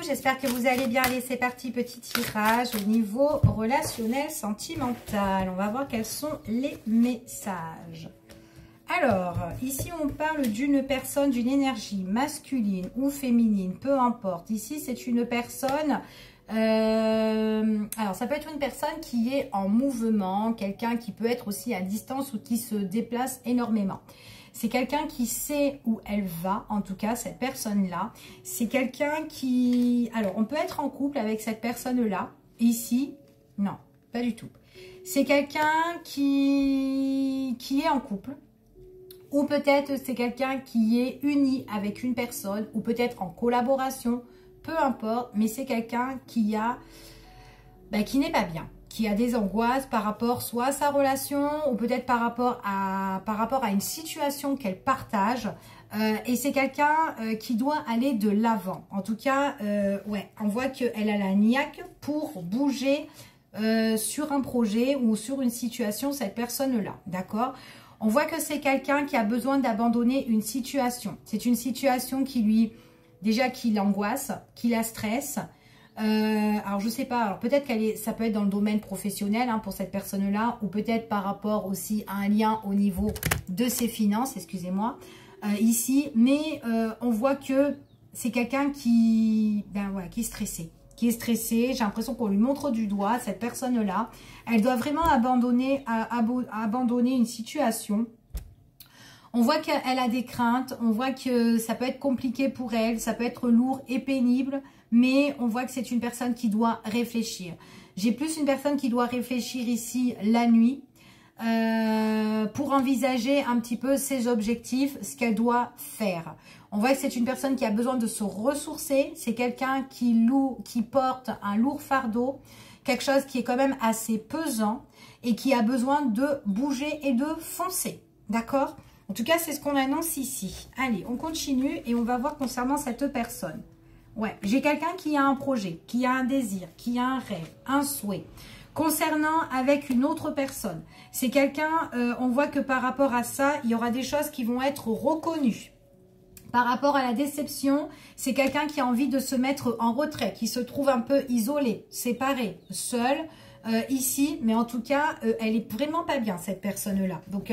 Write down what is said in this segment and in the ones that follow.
j'espère que vous allez bien. Allez, c'est parti, petit tirage au niveau relationnel, sentimental. On va voir quels sont les messages. Alors, ici on parle d'une personne, d'une énergie masculine ou féminine, peu importe. Ici, c'est une personne... alors, ça peut être une personne qui est en mouvement, quelqu'un qui peut être aussi à distance ou qui se déplace énormément. C'est quelqu'un qui sait où elle va, en tout cas, cette personne-là. C'est quelqu'un qui... Alors, on peut être en couple avec cette personne-là. Ici, non, pas du tout. C'est quelqu'un qui est en couple. Ou peut-être c'est quelqu'un qui est uni avec une personne. Ou peut-être en collaboration. Peu importe. Mais c'est quelqu'un qui n'est pas bien. Qui a des angoisses par rapport soit à sa relation ou peut-être par rapport à une situation qu'elle partage. Et c'est quelqu'un qui doit aller de l'avant. En tout cas, ouais, on voit qu'elle a la niaque pour bouger sur un projet ou sur une situation, cette personne-là. D'accord ? On voit que c'est quelqu'un qui a besoin d'abandonner une situation. C'est une situation qui l'angoisse, qui la stresse. Alors je sais pas, alors peut-être ça peut être dans le domaine professionnel pour cette personne-là, ou peut-être par rapport aussi à un lien au niveau de ses finances, excusez-moi, ici, mais on voit que c'est quelqu'un qui est stressé. J'ai l'impression qu'on lui montre du doigt, cette personne-là, elle doit vraiment abandonner une situation. On voit qu'elle a des craintes, on voit que ça peut être compliqué pour elle, ça peut être lourd et pénible, mais on voit que c'est une personne qui doit réfléchir. J'ai plus une personne qui doit réfléchir ici la nuit pour envisager un petit peu ses objectifs, ce qu'elle doit faire. On voit que c'est une personne qui a besoin de se ressourcer, c'est quelqu'un qui porte un lourd fardeau, quelque chose qui est quand même assez pesant et qui a besoin de bouger et de foncer, d'accord ? En tout cas, c'est ce qu'on annonce ici. Allez, on continue et on va voir concernant cette personne. Ouais, j'ai quelqu'un qui a un projet, qui a un désir, qui a un rêve, un souhait. Concernant avec une autre personne, c'est quelqu'un, on voit que par rapport à ça, il y aura des choses qui vont être reconnues. Par rapport à la déception, c'est quelqu'un qui a envie de se mettre en retrait, qui se trouve un peu isolé, séparé, seul. Ici, mais en tout cas, elle est vraiment pas bien, cette personne-là. Donc,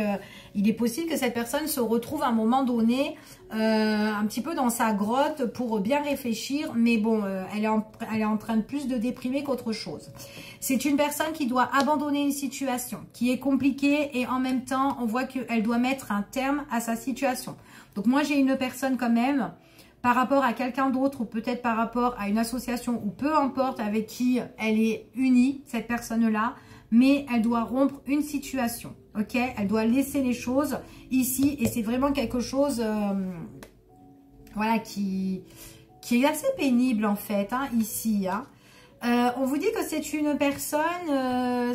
il est possible que cette personne se retrouve à un moment donné un petit peu dans sa grotte pour bien réfléchir, mais bon, elle est en train de plus de déprimer qu'autre chose. C'est une personne qui doit abandonner une situation qui est compliquée et en même temps, on voit qu'elle doit mettre un terme à sa situation. Donc, moi, j'ai une personne quand même... par rapport à quelqu'un d'autre ou peut-être par rapport à une association ou peu importe avec qui elle est unie, cette personne-là, mais elle doit rompre une situation, ok? Elle doit laisser les choses ici et c'est vraiment quelque chose, voilà, qui est assez pénible en fait, ici, on vous dit que c'est une personne,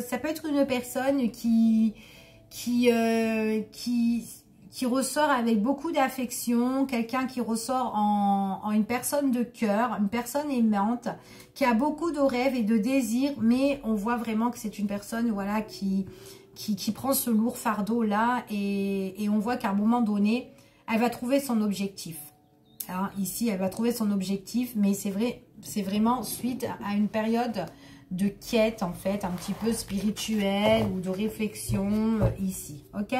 ça peut être une personne qui ressort avec beaucoup d'affection, quelqu'un qui ressort en une personne de cœur, une personne aimante, qui a beaucoup de rêves et de désirs, mais on voit vraiment que c'est une personne voilà, qui prend ce lourd fardeau-là et on voit qu'à un moment donné, elle va trouver son objectif. Alors, ici, elle va trouver son objectif, mais c'est vrai, c'est vraiment suite à une période de quête, en fait, un petit peu spirituelle ou de réflexion ici, ok?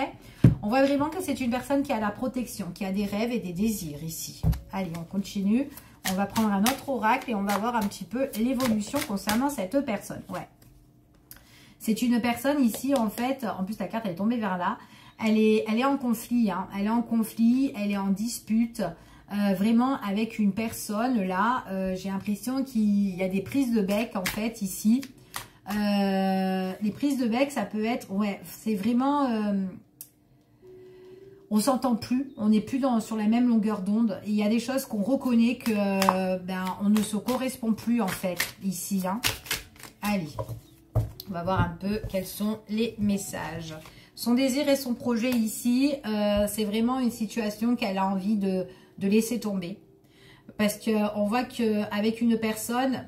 On voit vraiment que c'est une personne qui a la protection, qui a des rêves et des désirs ici. Allez, on continue. On va prendre un autre oracle et on va voir un petit peu l'évolution concernant cette personne. Ouais. C'est une personne ici, en fait, en plus la carte elle est tombée vers là. Elle est en conflit, elle est en conflit, elle est en dispute. Vraiment avec une personne là, j'ai l'impression qu'il y a des prises de bec en fait ici. Les prises de bec ça peut être, ouais, c'est vraiment, on s'entend plus, on n'est plus sur la même longueur d'onde. Il y a des choses qu'on reconnaît que on ne se correspond plus en fait ici. Allez, on va voir un peu quels sont les messages. Son désir et son projet ici, c'est vraiment une situation qu'elle a envie de laisser tomber. Parce qu'on voit qu'avec une personne,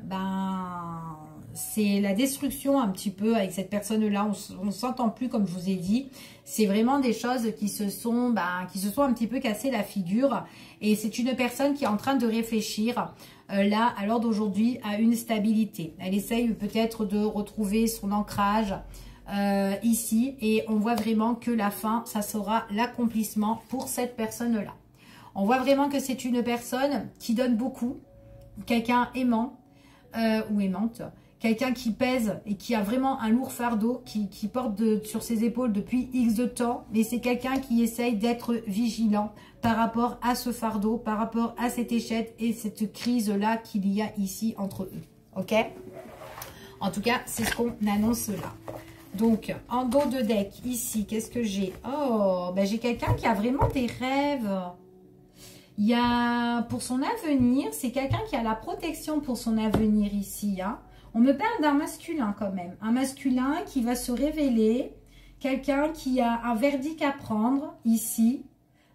c'est la destruction un petit peu avec cette personne-là. On ne s'entend plus comme je vous ai dit. C'est vraiment des choses qui se sont un petit peu cassé la figure. Et c'est une personne qui est en train de réfléchir là, à l'heure d'aujourd'hui, à une stabilité. Elle essaye peut-être de retrouver son ancrage ici. Et on voit vraiment que la fin, ça sera l'accomplissement pour cette personne-là. On voit vraiment que c'est une personne qui donne beaucoup, quelqu'un aimant ou aimante, quelqu'un qui pèse et qui a vraiment un lourd fardeau, qui porte sur ses épaules depuis X de temps, mais c'est quelqu'un qui essaye d'être vigilant par rapport à ce fardeau, par rapport à cette échelle et cette crise-là qu'il y a ici entre eux. Ok? En tout cas, c'est ce qu'on annonce là. Donc, en dos de deck, ici, qu'est-ce que j'ai? Oh, ben j'ai quelqu'un qui a vraiment des rêves. Il y a, pour son avenir, c'est quelqu'un qui a la protection pour son avenir ici. Hein. On me parle d'un masculin quand même. Un masculin qui va se révéler. Quelqu'un qui a un verdict à prendre ici.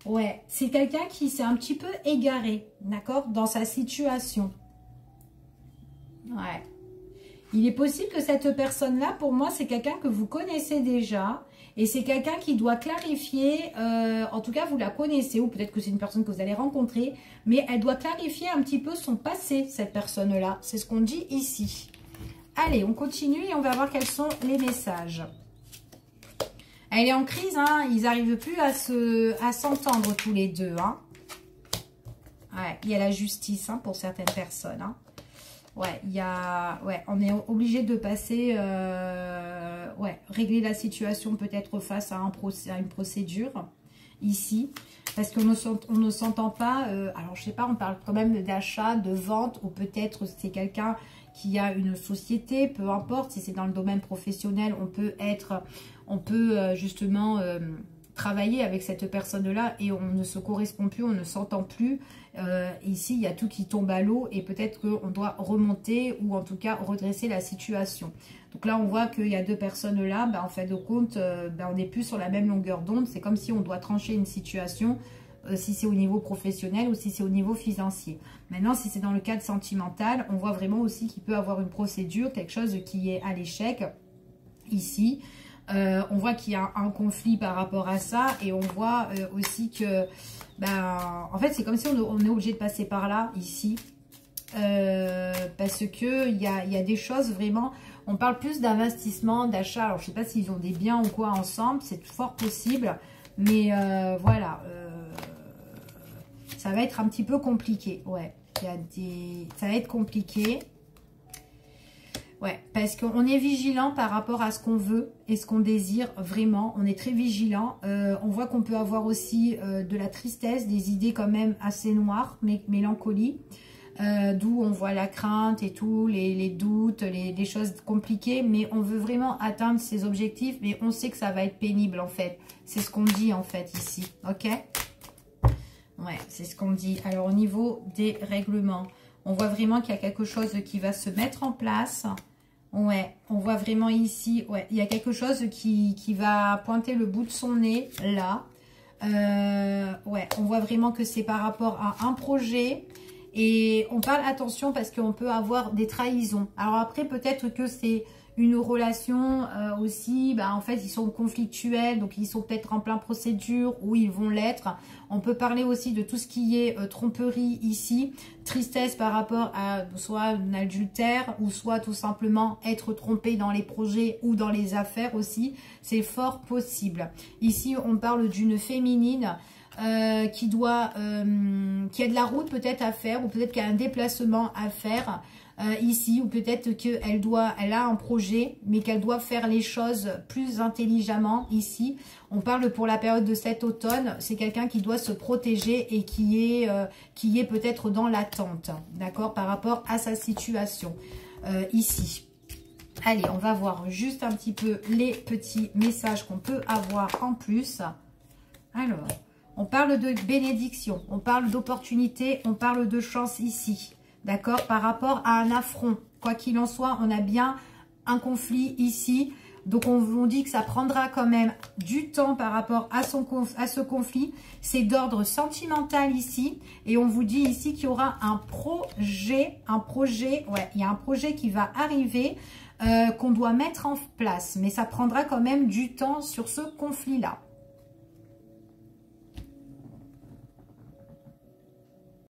Ouais, c'est quelqu'un qui s'est un petit peu égaré, d'accord, dans sa situation. Ouais. Il est possible que cette personne-là, pour moi, c'est quelqu'un que vous connaissez déjà. Et c'est quelqu'un qui doit clarifier, en tout cas vous la connaissez, ou peut-être que c'est une personne que vous allez rencontrer, mais elle doit clarifier un petit peu son passé, cette personne-là. C'est ce qu'on dit ici. Allez, on continue et on va voir quels sont les messages. Elle est en crise, hein, ils n'arrivent plus à s'entendre tous les deux. Hein. Ouais, il y a la justice hein, pour certaines personnes. Hein. Ouais, on est obligé de passer, régler la situation peut-être face à une procédure ici, parce qu'on ne s'entend pas. Alors je sais pas, on parle quand même d'achat, de vente, ou peut-être c'est quelqu'un qui a une société, peu importe. Si c'est dans le domaine professionnel, on peut justement travailler avec cette personne-là et on ne se correspond plus, on ne s'entend plus. Ici, il y a tout qui tombe à l'eau et peut-être qu'on doit remonter ou en tout cas redresser la situation. Donc là, on voit qu'il y a deux personnes là, en fait de compte, on n'est plus sur la même longueur d'onde. C'est comme si on doit trancher une situation, si c'est au niveau professionnel ou si c'est au niveau financier. Maintenant, si c'est dans le cadre sentimental, on voit vraiment aussi qu'il peut avoir une procédure, quelque chose qui est à l'échec ici. On voit qu'il y a un conflit par rapport à ça et on voit aussi que, en fait, c'est comme si on est obligé de passer par là, ici, parce que il y a des choses vraiment, on parle plus d'investissement, d'achat. Alors, je sais pas s'ils ont des biens ou quoi ensemble, c'est fort possible, mais voilà, ça va être un petit peu compliqué, ouais, ça va être compliqué. Ouais, parce qu'on est vigilant par rapport à ce qu'on veut et ce qu'on désire vraiment. On est très vigilant. On voit qu'on peut avoir aussi de la tristesse, des idées quand même assez noires, mélancolie. D'où on voit la crainte et tout, les doutes, les choses compliquées. Mais on veut vraiment atteindre ses objectifs, mais on sait que ça va être pénible en fait. C'est ce qu'on dit en fait ici, ok? Ouais, c'est ce qu'on dit. Alors au niveau des règlements, on voit vraiment qu'il y a quelque chose qui va se mettre en place. Ouais, on voit vraiment ici, ouais, il y a quelque chose qui va pointer le bout de son nez, là. Ouais, on voit vraiment que c'est par rapport à un projet. Et on parle attention parce qu'on peut avoir des trahisons. Alors après, peut-être que c'est une relation aussi, en fait, ils sont conflictuels, donc ils sont peut-être en plein procédure ou ils vont l'être. On peut parler aussi de tout ce qui est tromperie ici, tristesse par rapport à soit un adultère ou soit tout simplement être trompé dans les projets ou dans les affaires aussi. C'est fort possible. Ici, on parle d'une féminine qui a de la route peut-être à faire ou peut-être qu'il y a un déplacement à faire. Ici, ou peut-être qu'elle a un projet, mais qu'elle doit faire les choses plus intelligemment ici. On parle pour la période de cet automne, c'est quelqu'un qui doit se protéger et qui est peut-être dans l'attente, d'accord, par rapport à sa situation ici. Allez, on va voir juste un petit peu les petits messages qu'on peut avoir en plus. Alors, on parle de bénédiction, on parle d'opportunité, on parle de chance ici. D'accord, par rapport à un affront. Quoi qu'il en soit, on a bien un conflit ici. Donc, on dit que ça prendra quand même du temps par rapport à ce conflit. C'est d'ordre sentimental ici. Et on vous dit ici qu'il y aura un projet. Ouais, il y a un projet qui va arriver qu'on doit mettre en place. Mais ça prendra quand même du temps sur ce conflit-là.